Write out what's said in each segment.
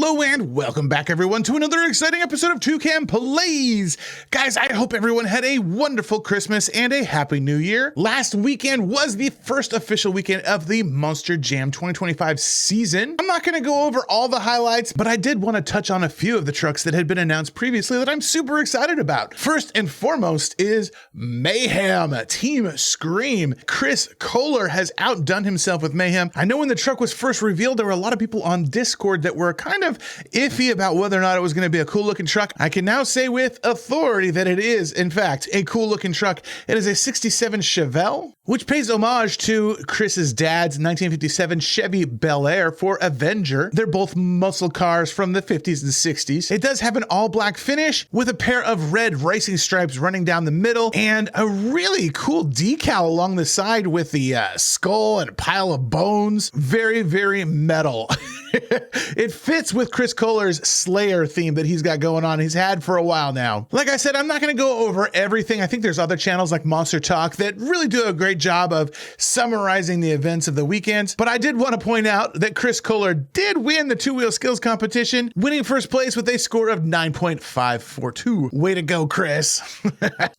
Hello and welcome back everyone to another exciting episode of ToucanPlays. Guys, I hope everyone had a wonderful Christmas and a happy new year. Last weekend was the first official weekend of the Monster Jam 2025 season. I'm not going to go over all the highlights, but I did want to touch on a few of the trucks that had been announced previously that I'm super excited about. First and foremost is Mayhem, Team Scream. Chris Kohler has outdone himself with Mayhem. I know when the truck was first revealed, there were a lot of people on Discord that were kind of iffy about whether or not it was going to be a cool looking truck. I can now say with authority that it is, in fact, a cool looking truck. It is a 67 Chevelle, which pays homage to Chris's dad's 1957 Chevy Bel Air for Avenger. They're both muscle cars from the 50s and 60s. It does have an all black finish with a pair of red racing stripes running down the middle and a really cool decal along the side with the skull and a pile of bones. Very, very metal. It fits with Chris Kohler's Slayer theme that he's got going on. He's had for a while now. Like I said, I'm not going to go over everything. I think there's other channels like Monster Talk that really do a great job of summarizing the events of the weekend. But I did want to point out that Chris Kohler did win the two-wheel skills competition, winning first place with a score of 9.542. Way to go, Chris.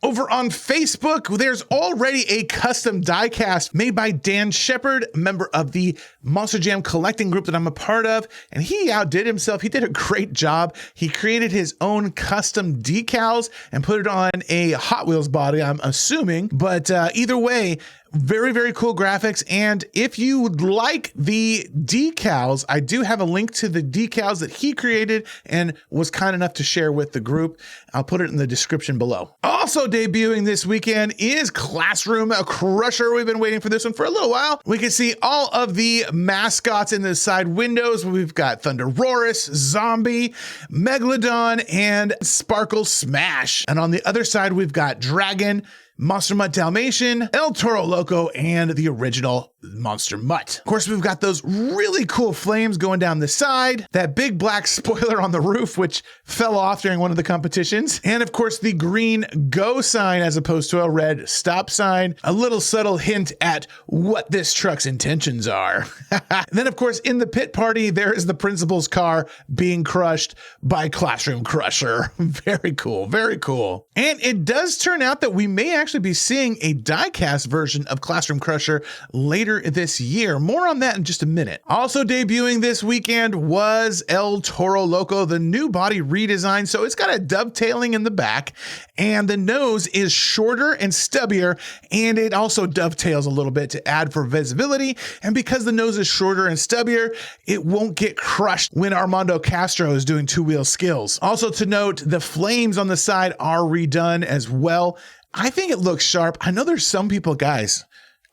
Over on Facebook, there's already a custom diecast made by Dan Shepard, member of the Monster Jam collecting group that I'm a part of, and he outdid himself. He did a great job. He created his own custom decals and put it on a Hot Wheels body, I'm assuming, but either way, very, very cool graphics. And if you would like the decals, I do have a link to the decals that he created and was kind enough to share with the group. I'll put it in the description below. Also debuting this weekend is Classroom Crusher. We've been waiting for this one for a little while. We can see all of the mascots in the side windows. We've got Thunderosaurus, Zombie, Megalodon, and Sparkle Smash. And on the other side, we've got Dragon, Monster Mutt Dalmatian, El Toro Loco, and the original Monster Mutt. Of course, we've got those really cool flames going down the side, that big black spoiler on the roof, which fell off during one of the competitions, and of course, the green go sign as opposed to a red stop sign. A little subtle hint at what this truck's intentions are. And then, of course, in the pit party, there is the principal's car being crushed by Classroom Crusher. Very cool, very cool. And it does turn out that we may actually be seeing a diecast version of Classroom Crusher later this year. More on that in just a minute. Also debuting this weekend was El Toro Loco, the new body redesign. So it's got a dovetailing in the back and the nose is shorter and stubbier, and it also dovetails a little bit to add for visibility. And because the nose is shorter and stubbier, it won't get crushed when Armando Castro is doing two-wheel skills. Also to note, the flames on the side are redone as well. I think it looks sharp. I know there's some people, guys,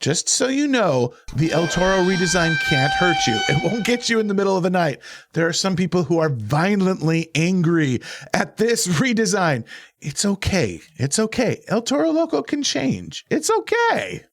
just so you know, the El Toro redesign can't hurt you. It won't get you in the middle of the night. There are some people who are violently angry at this redesign. It's okay. It's okay. El Toro Loco can change. It's okay.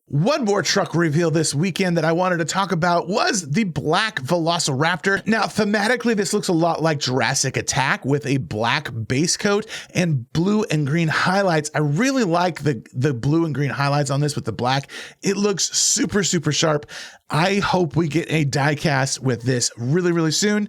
One more truck reveal this weekend that I wanted to talk about was the black Velociraptor. Now, thematically, this looks a lot like Jurassic Attack with a black base coat and blue and green highlights. I really like the blue and green highlights on this with the black. It looks super, super sharp. I hope we get a diecast with this really, really soon.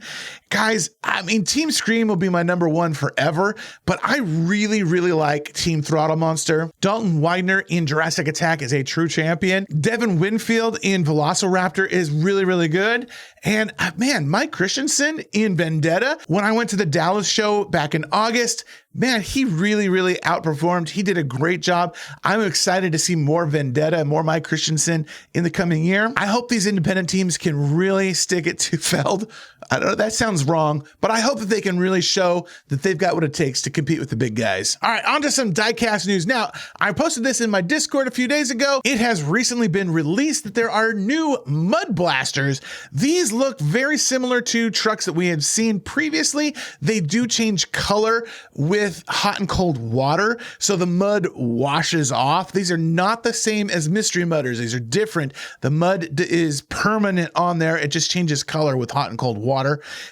Guys, I mean, Team Scream will be my number one forever, but I really, really like Team Throttle Monster. Dalton Widener in Jurassic Attack is a true champion. Devin Winfield in Velociraptor is really, really good. And man, Mike Christensen in Vendetta, when I went to the Dallas show back in August, man, he really, really outperformed. He did a great job. I'm excited to see more Vendetta and more Mike Christensen in the coming year. I hope these independent teams can really stick it to Feld. I don't know, that sounds wrong, but I hope that they can really show that they've got what it takes to compete with the big guys. All right, on to some diecast news. Now, I posted this in my Discord a few days ago. It has recently been released that there are new Mud Blasters. These look very similar to trucks that we had seen previously. They do change color with hot and cold water, so the mud washes off. These are not the same as Mystery Mudders. These are different. The mud is permanent on there. It just changes color with hot and cold water.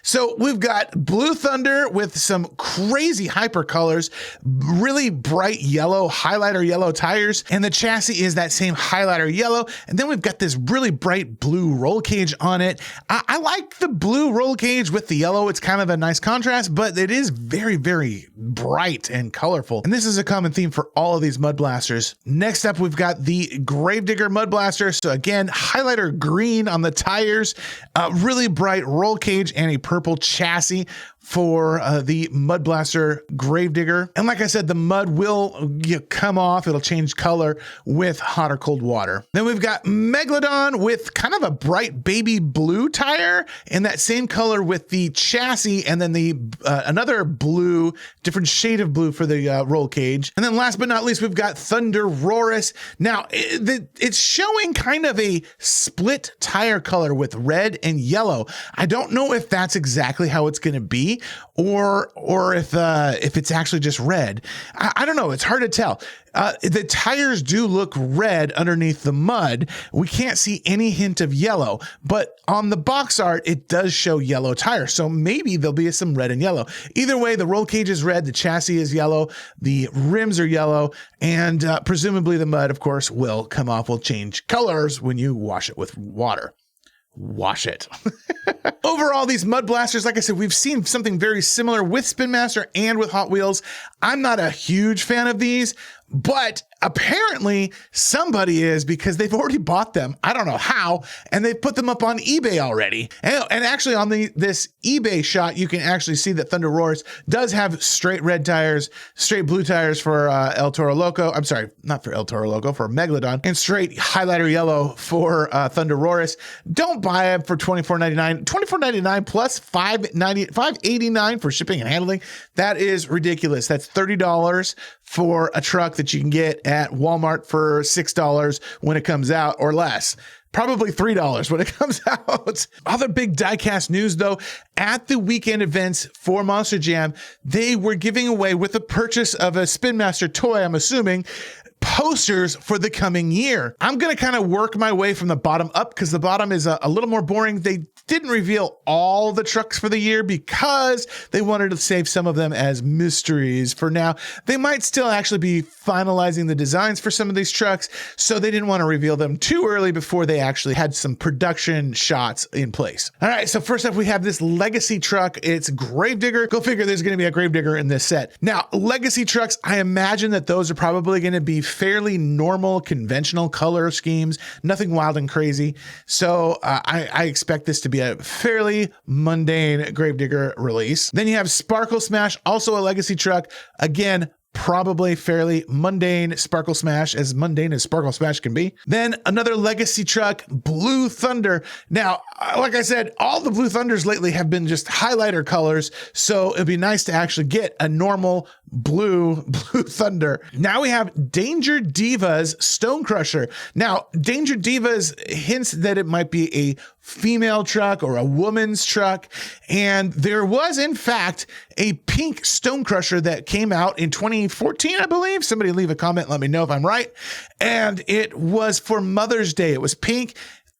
So we've got Blue Thunder with some crazy hyper colors, really bright yellow, highlighter yellow tires, and the chassis is that same highlighter yellow. And then we've got this really bright blue roll cage on it. I like the blue roll cage with the yellow. It's kind of a nice contrast, but it is very, very bright and colorful. And this is a common theme for all of these mud blasters. Next up, we've got the Gravedigger mud blaster. So again, highlighter green on the tires, really bright roll cage, and a purple chassis for the Mud Blaster Gravedigger. And like I said, the mud will come off. It'll change color with hot or cold water. Then we've got Megalodon with kind of a bright baby blue tire and that same color with the chassis, and then the another blue, different shade of blue for the roll cage. And then last but not least, we've got Thunderosaurus. Now, it's showing kind of a split tire color with red and yellow. I don't know if that's exactly how it's going to be, or if it's actually just red. I don't know. It's hard to tell. The tires do look red underneath the mud. We can't see any hint of yellow, but on the box art, it does show yellow tires. So maybe there'll be some red and yellow. Either way, the roll cage is red, the chassis is yellow, the rims are yellow, and presumably the mud, of course, will come off, will change colors when you wash it with water. Wash it. Overall, these mud blasters, like I said, we've seen something very similar with Spin Master and with Hot Wheels. I'm not a huge fan of these, but apparently somebody is, because they've already bought them. I don't know how, and they've put them up on eBay already. And actually on this eBay shot, you can actually see that Thunderosaurus does have straight red tires, straight blue tires for El Toro Loco. I'm sorry, not for El Toro Loco, for Megalodon, and straight highlighter yellow for Thunderosaurus. Don't buy them for $24.99. $24.99 plus $5.89 for shipping and handling. That is ridiculous. That's $30 for a truck that you can get at Walmart for $6 when it comes out, or less. Probably $3 when it comes out. Other big diecast news though, at the weekend events for Monster Jam, they were giving away, with the purchase of a Spin Master toy, I'm assuming, posters for the coming year. I'm going to kind of work my way from the bottom up, because the bottom is a little more boring. They didn't reveal all the trucks for the year because they wanted to save some of them as mysteries for now. They might still actually be finalizing the designs for some of these trucks, so they didn't want to reveal them too early before they actually had some production shots in place. All right, so first up, we have this Legacy truck. It's Gravedigger. Go figure, there's going to be a Gravedigger in this set. Now, Legacy trucks, I imagine that those are probably going to be fairly normal, conventional color schemes, nothing wild and crazy. So I expect this to be a fairly mundane Gravedigger release. Then you have Sparkle Smash, also a Legacy truck. Again, probably fairly mundane Sparkle Smash, as mundane as Sparkle Smash can be. Then another Legacy truck, Blue Thunder. Now, like I said, all the Blue Thunders lately have been just highlighter colors, so it'd be nice to actually get a normal blue Thunder. Now we have Danger Diva's Stone Crusher. Now, Danger Divas hints that it might be a female truck or a woman's truck, and there was in fact a pink Stone Crusher that came out in 2014, I believe. Somebody leave a comment, let me know if I'm right. And it was for Mother's Day. It was pink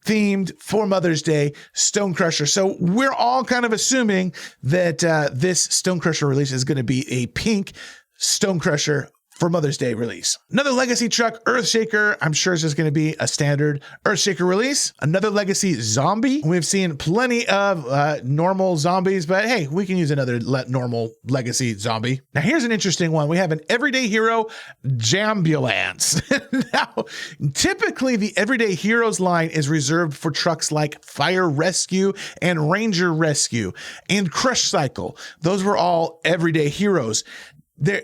themed for Mother's Day Stone Crusher. So we're all kind of assuming that this Stone Crusher release is going to be a pink Stone Crusher for Mother's Day release. Another Legacy truck, Earthshaker. I'm sure it's just going to be a standard Earthshaker release. Another Legacy Zombie. We've seen plenty of normal zombies, but hey, we can use another normal Legacy Zombie. Now here's an interesting one. We have an Everyday Hero Jambulance. Now, typically the Everyday Heroes line is reserved for trucks like Fire Rescue and Ranger Rescue and Crush Cycle. Those were all Everyday Heroes.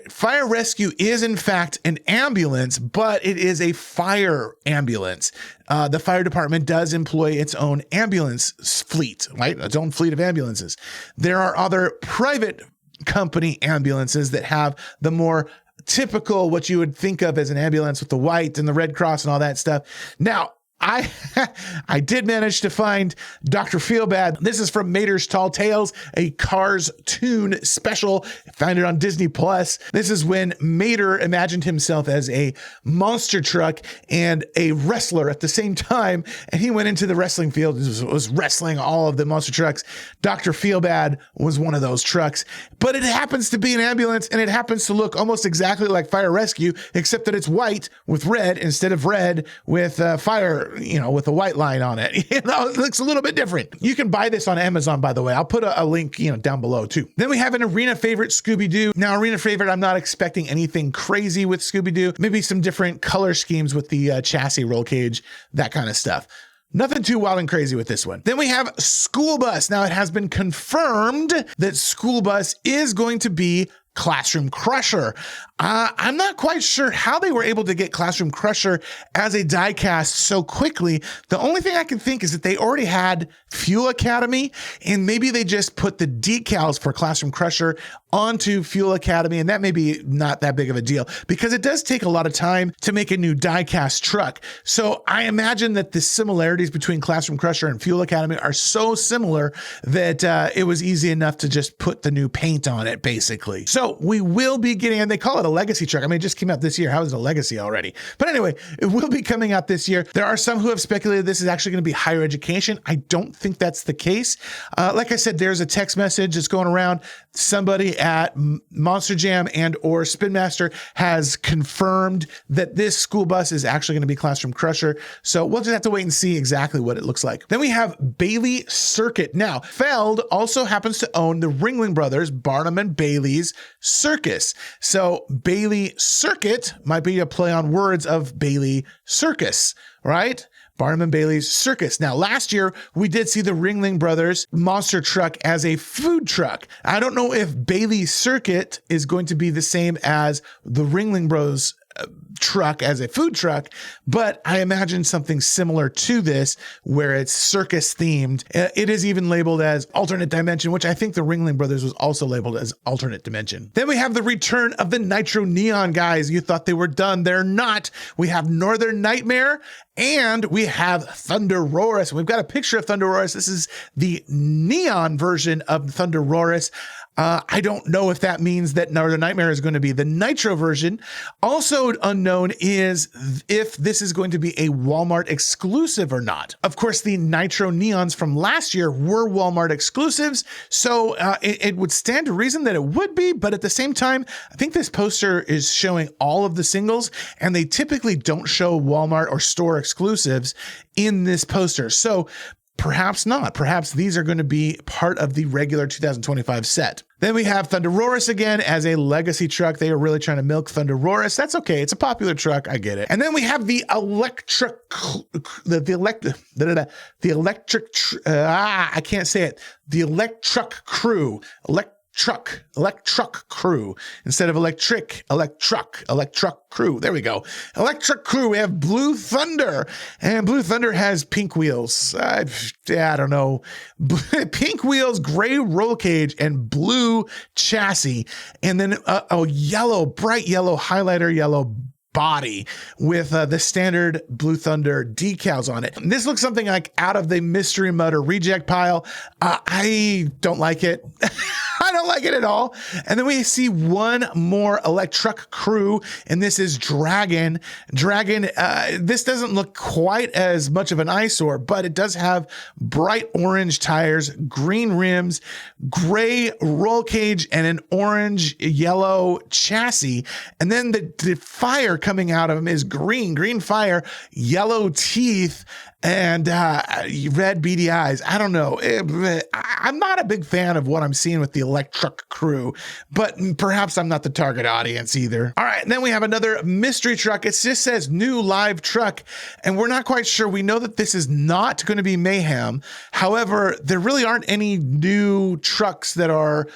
Fire Rescue is in fact an ambulance, but it is a fire ambulance. The fire department does employ its own ambulance fleet, right? Its own fleet of ambulances. There are other private company ambulances that have the more typical, what you would think of as an ambulance with the white and the Red Cross and all that stuff. Now, I did manage to find Dr. Feelbad. This is from Mater's Tall Tales, a Cars Toon special. Found it on Disney Plus. This is when Mater imagined himself as a monster truck and a wrestler at the same time, and he went into the wrestling field and was wrestling all of the monster trucks. Dr. Feelbad was one of those trucks, but it happens to be an ambulance, and it happens to look almost exactly like Fire Rescue, except that it's white with red instead of red with fire with a white line on it. It looks a little bit different. You can buy this on Amazon, by the way. I'll put a link, down below too. Then we have an arena favorite Scooby-Doo. Now, arena favorite, I'm not expecting anything crazy with Scooby-Doo. Maybe some different color schemes with the chassis roll cage, that kind of stuff. Nothing too wild and crazy with this one. Then we have School Bus. Now, it has been confirmed that School Bus is going to be Classroom Crusher. I'm not quite sure how they were able to get Classroom Crusher as a die-cast so quickly. The only thing I can think is that they already had Fuel Academy, and maybe they just put the decals for Classroom Crusher onto Fuel Academy, and that may be not that big of a deal because it does take a lot of time to make a new die-cast truck. So I imagine that the similarities between Classroom Crusher and Fuel Academy are so similar that it was easy enough to just put the new paint on it, basically. So we will be getting, and they call it a legacy truck. I mean, it just came out this year. How is it a legacy already? But anyway, it will be coming out this year. There are some who have speculated this is actually going to be higher education. I don't think that's the case. Like I said, there's a text message that's going around. Somebody at Monster Jam and or Spin Master has confirmed that this school bus is actually going to be Classroom Crusher. So we'll just have to wait and see exactly what it looks like. Then we have Bailey Circuit. Now, Feld also happens to own the Ringling Brothers, Barnum and Bailey's Circus. So Bailey Circuit might be a play on words of Bailey Circus, right? Barnum and Bailey's Circus. Now, last year, we did see the Ringling Brothers monster truck as a food truck. I don't know if Bailey Circuit is going to be the same as the Ringling Bros truck as a food truck, but I imagine something similar to this where it's circus themed. It is even labeled as alternate dimension, which I think the Ringling Brothers was also labeled as alternate dimension. Then we have the return of the Nitro Neon guys. You thought they were done. They're not. We have Northern Nightmare and we have Thunderoris. We've got a picture of Thunderoris. This is the neon version of Thunderoris. I don't know if that means that Northern Nightmare is going to be the Nitro version. Also unknown is if this is going to be a Walmart exclusive or not. Of course, the Nitro Neons from last year were Walmart exclusives, so it would stand to reason that it would be, but at the same time, I think this poster is showing all of the singles, and they typically don't show Walmart or store exclusives in this poster. So perhaps not. Perhaps these are going to be part of the regular 2025 set. Then we have Thunderoris again as a legacy truck. They are really trying to milk Thunderoris. That's okay. It's a popular truck. I get it. And then we have the electric, I can't say it. The electric crew, electric crew instead of electric crew. There we go. Electric crew. We have Blue Thunder, and Blue Thunder has pink wheels. I don't know. Pink wheels, gray roll cage, and blue chassis. And then a yellow, bright yellow, highlighter yellow body with the standard Blue Thunder decals on it. And this looks something like out of the Mystery Mutter reject pile. I don't like it. I don't like it at all. And then we see one more electric crew, and this is Dragon. Dragon, this doesn't look quite as much of an eyesore, but it does have bright orange tires, green rims, gray roll cage, and an orange yellow chassis. And then the fire coming out of him is green fire, yellow teeth, and red beady eyes. I don't know. I'm not a big fan of what I'm seeing with the electric crew, but perhaps I'm not the target audience either. All right, and then we have another mystery truck. It just says new live truck, and we're not quite sure. We know that this is not going to be Mayhem. However, there really aren't any new trucks that are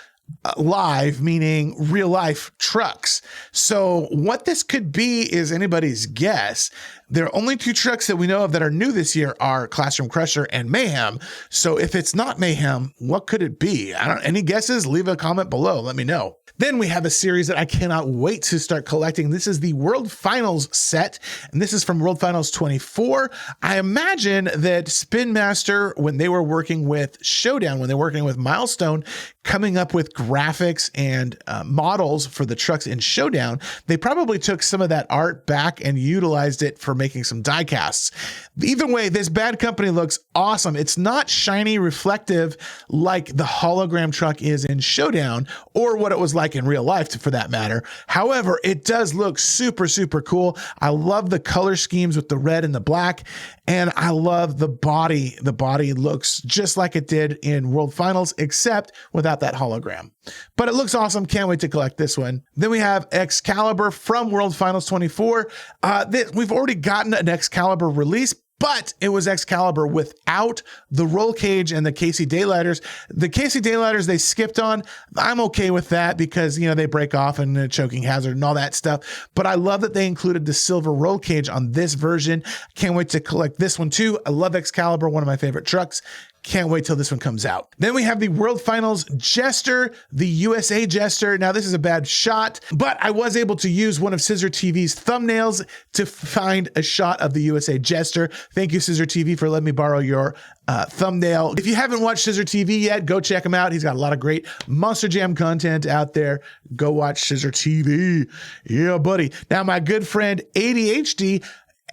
live, meaning real life trucks. So what this could be is anybody's guess. There are only two trucks that we know of that are new this year are Classroom Crusher and Mayhem. So if it's not Mayhem, what could it be? Any guesses? Leave a comment below. Let me know. Then we have a series that I cannot wait to start collecting. This is the World Finals set, and this is from World Finals 24. I imagine that Spin Master, when they were working with Showdown, when they were working with Milestone, coming up with graphics and models for the trucks in Showdown, they probably took some of that art back and utilized it for making some die casts. Either way, this Bad Company looks awesome. It's not shiny, reflective like the hologram truck is in Showdown, or what it was like in real life, for that matter. However, it does look super, super cool. I love the color schemes with the red and the black. And I love the body. The body looks just like it did in World Finals, except without that hologram. But it looks awesome. Can't wait to collect this one. Then we have Excalibur from World Finals 24. We've already gotten an Excalibur release, but it was Excalibur without the roll cage and the KC Daylighters. The KC Daylighters they skipped on. I'm okay with that because, you know, they break off and a choking hazard and all that stuff. But I love that they included the silver roll cage on this version. Can't wait to collect this one too. I love Excalibur, one of my favorite trucks. Can't wait till this one comes out. Then we have the World Finals Jester, the USA Jester. Now this is a bad shot, but I was able to use one of Scissor TV's thumbnails to find a shot of the USA Jester. Thank you, Scissor TV, for letting me borrow your thumbnail. If you haven't watched Scissor TV yet, go check him out. He's got a lot of great Monster Jam content out there. Go watch Scissor TV. Yeah, buddy. Now my good friend ADHD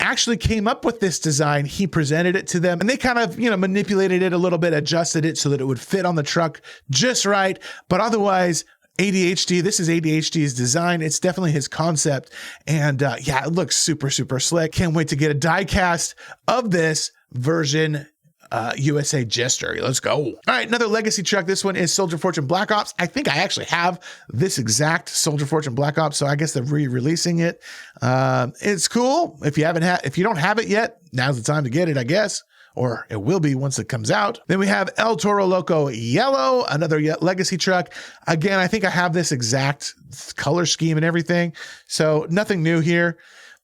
actually came up with this design. He presented it to them and they kind of, you know, manipulated it a little bit, adjusted it so that it would fit on the truck just right. But otherwise, ADHD, this is ADHD's design. It's definitely his concept. And yeah, it looks super, super slick. Can't wait to get a die cast of this version USA Jester. Let's go. All right, another legacy truck. This one is Soldier Fortune Black Ops. I think I actually have this exact Soldier Fortune Black Ops, so I guess they're re-releasing it. It's cool. If you don't have it yet, now's the time to get it, I guess. Or it will be once it comes out. Then we have El Toro Loco Yellow, another legacy truck. Again, I think I have this exact color scheme and everything, so nothing new here.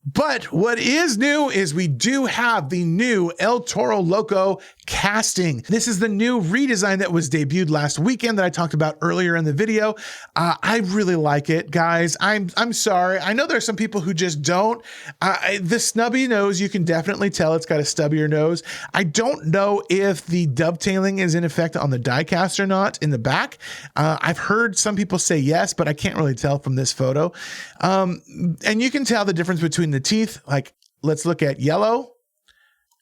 But what is new is we do have the new El Toro Loco casting. This is the new redesign that was debuted last weekend that I talked about earlier in the video. I really like it, guys. I'm sorry. I know there are some people who just don't. The snubby nose, you can definitely tell it's got a stubbier nose. I don't know if the dovetailing is in effect on the die cast or not in the back. I've heard some people say yes, but I can't really tell from this photo. And you can tell the difference between the teeth. Like, let's look at yellow.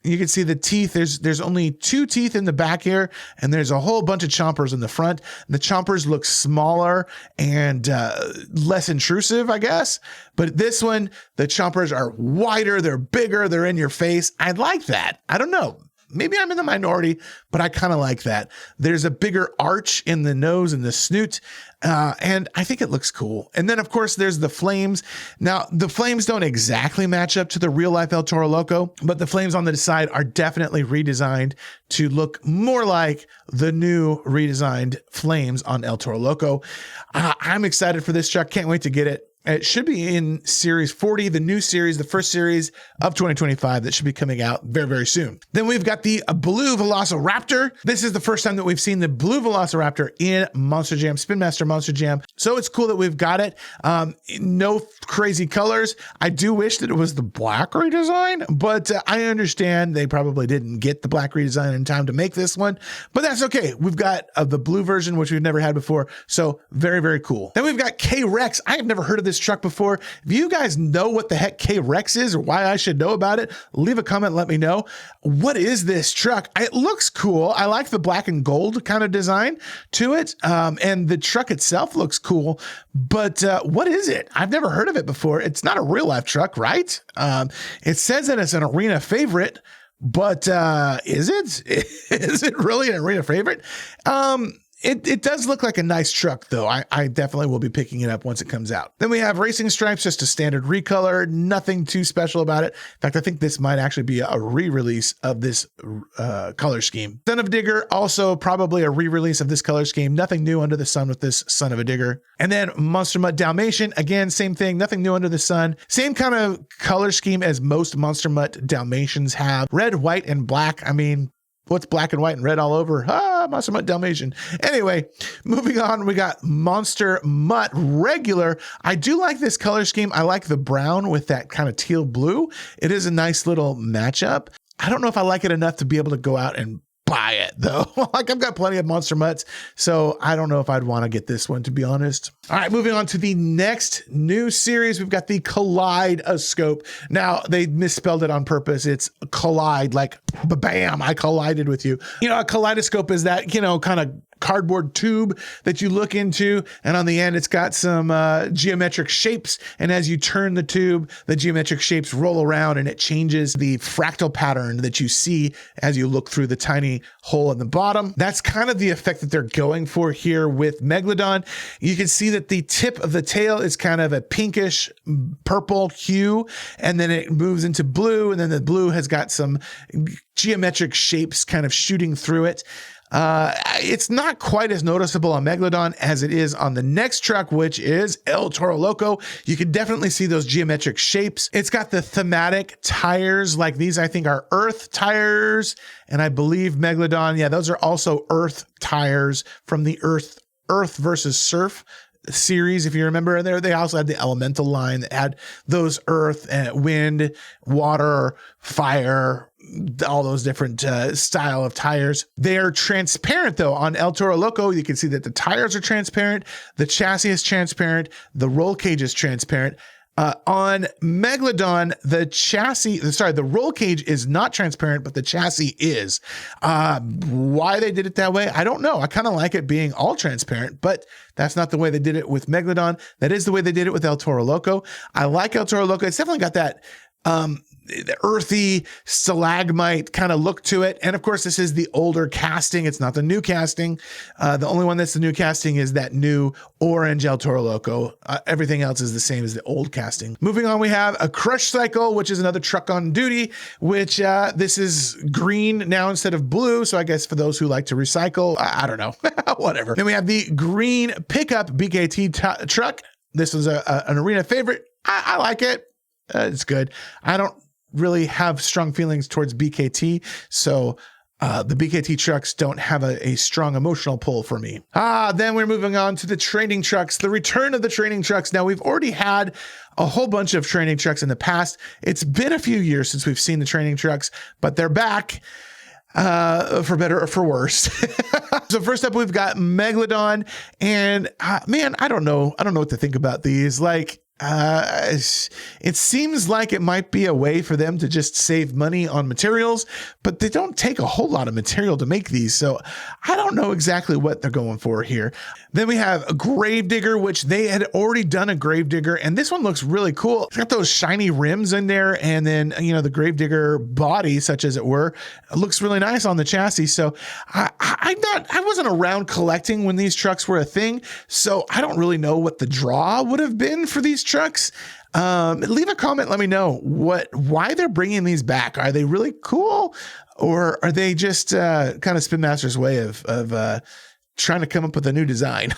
You can see the teeth. There's only 2 teeth in the back here, and there's a whole bunch of chompers in the front. The chompers look smaller and less intrusive, I guess. But this one, the chompers are wider, they're bigger, they're in your face. I like that. I don't know. Maybe I'm in the minority, but I kind of like that. There's a bigger arch in the nose and the snoot, and I think it looks cool. And then, of course, there's the flames. Now, the flames don't exactly match up to the real-life El Toro Loco, but the flames on the side are definitely redesigned to look more like the new redesigned flames on El Toro Loco. I'm excited for this truck. Can't wait to get it. It should be in Series 40, the new series, the first series of 2025 that should be coming out very, very soon. Then we've got the blue Velociraptor. This is the first time that we've seen the blue Velociraptor in Monster Jam, Spin Master Monster Jam. So it's cool that we've got it. No crazy colors. I do wish that it was the black redesign, but I understand they probably didn't get the black redesign in time to make this one, but that's okay. We've got the blue version, which we've never had before. So very, very cool. Then we've got K-Rex. I have never heard of this truck before. If you guys know what the heck K-Rex is or why I should know about it, leave a comment, let me know. What is this truck? It looks cool. I like the black and gold kind of design to it. And the truck itself looks cool, but what is it? I've never heard of it before. It's not a real life truck, right? It says that it's an arena favorite, but is it? Is it really an arena favorite? It does look like a nice truck, though. I definitely will be picking it up once it comes out. Then we have Racing Stripes, just a standard recolor, nothing too special about it. In fact, I think this might actually be a re-release of this color scheme. Son of a Digger, also probably a re-release of this color scheme. Nothing new under the sun with this Son of a Digger. And then Monster Mutt Dalmatian, again, same thing, nothing new under the sun. Same kind of color scheme as most Monster Mutt Dalmatians have. Red, white, and black. I mean, what's black and white and red all over? Monster Mutt Dalmatian. Anyway, moving on, we got Monster Mutt Regular. I do like this color scheme. I like the brown with that kind of teal blue. It is a nice little matchup. I don't know if I like it enough to be able to go out and buy it, though. Like, I've got plenty of Monster Mutts, so I don't know if I'd want to get this one, to be honest. All right, moving on to the next new series. We've got the Kaleidoscope. Now, they misspelled it on purpose. It's collide, like, bam, I collided with you. You know, a kaleidoscope is that, you know, kind of cardboard tube that you look into, and on the end it's got some geometric shapes, and as you turn the tube, the geometric shapes roll around and it changes the fractal pattern that you see as you look through the tiny hole in the bottom. That's kind of the effect that they're going for here with Megalodon. You can see that the tip of the tail is kind of a pinkish purple hue, and then it moves into blue, and then the blue has got some geometric shapes kind of shooting through it. It's not quite as noticeable on Megalodon as it is on the next truck, which is El Toro Loco. You can definitely see those geometric shapes. It's got the thematic tires, like these I think are Earth tires, and I believe Megalodon, yeah, those are also Earth tires from the Earth versus Surf series, if you remember. There they also had the Elemental line that had those earth and wind, water, fire, all those different style of tires. They're transparent though. On El Toro Loco, you can see that the tires are transparent, the chassis is transparent, the roll cage is transparent. On Megalodon, the roll cage is not transparent, but the chassis is. Why they did it that way, I don't know. I kind of like it being all transparent, but that's not the way they did it with Megalodon. That is the way they did it with El Toro Loco. I like El Toro Loco. It's definitely got that the earthy stalagmite kind of look to it. And of course, this is the older casting. It's not the new casting. The only one that's the new casting is that new orange El Toro Loco. Everything else is the same as the old casting. Moving on, we have a Crush Cycle, which is another truck on duty, which this is green now instead of blue. So I guess for those who like to recycle, I don't know, whatever. Then we have the green pickup BKT truck. This was an arena favorite. I like it. It's good. I don't really have strong feelings towards BKT, so the BKT trucks don't have a strong emotional pull for me. Then we're moving on to the training trucks, the return of the training trucks. Now, we've already had a whole bunch of training trucks in the past. It's been a few years since we've seen the training trucks, but they're back. For better or for worse. So first up, we've got Megalodon, and man, I don't know what to think about these. Like, it seems like it might be a way for them to just save money on materials, but they don't take a whole lot of material to make these. So I don't know exactly what they're going for here. Then we have a Gravedigger, which they had already done a Gravedigger, and this one looks really cool. It's got those shiny rims in there, and then, you know, the Gravedigger body, such as it were, looks really nice on the chassis. So I wasn't around collecting when these trucks were a thing, so I don't really know what the draw would have been for these trucks. Leave a comment, let me know why they're bringing these back. Are they really cool, or are they just kind of Spin Master's way of trying to come up with a new design?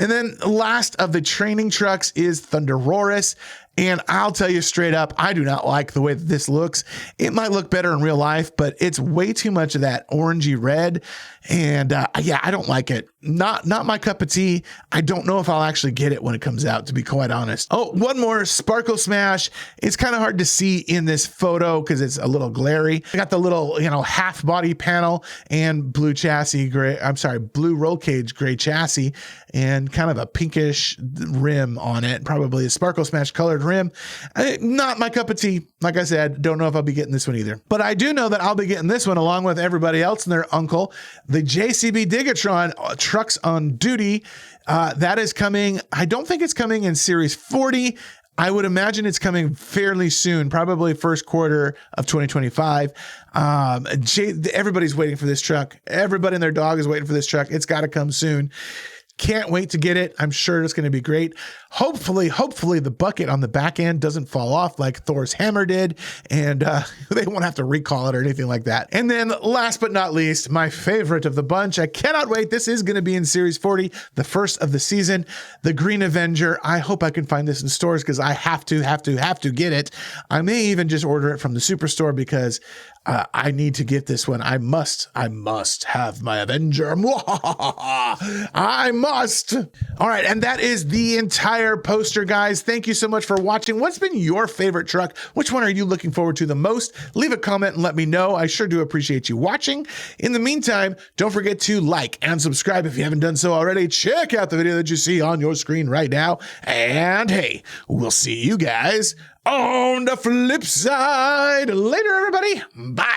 And then last of the training trucks is Thunderosaurus. And I'll tell you straight up, I do not like the way that this looks. It might look better in real life, but it's way too much of that orangey red. And yeah, I don't like it. Not my cup of tea. I don't know if I'll actually get it when it comes out, to be quite honest. Oh, one more, Sparkle Smash. It's kind of hard to see in this photo because it's a little glary. I got the little, half body panel and blue roll cage gray chassis and kind of a pinkish rim on it. Probably a Sparkle Smash colored rim. Not my cup of tea. Like I said, don't know if I'll be getting this one either. But I do know that I'll be getting this one along with everybody else and their uncle, the JCB Digatron trucks on duty. That is coming. I don't think it's coming in Series 40. I would imagine it's coming fairly soon, probably first quarter of 2025. Everybody's waiting for this truck. Everybody and their dog is waiting for this truck. It's got to come soon. Can't wait to get it. I'm sure it's going to be great. Hopefully the bucket on the back end doesn't fall off like Thor's hammer did, and they won't have to recall it or anything like that. And then last but not least, my favorite of the bunch. I cannot wait. This is going to be in Series 40, the first of the season, the Green Avenger. I hope I can find this in stores because I have to get it. I may even just order it from the Superstore because I need to get this one. I must have my Avenger. I must. All right. And that is the entire poster, guys. Thank you so much for watching. What's been your favorite truck? Which one are you looking forward to the most? Leave a comment and let me know. I sure do appreciate you watching. In the meantime, don't forget to like and subscribe if you haven't done so already. Check out the video that you see on your screen right now. And hey, we'll see you guys on the flip side. Later, everybody. Bye.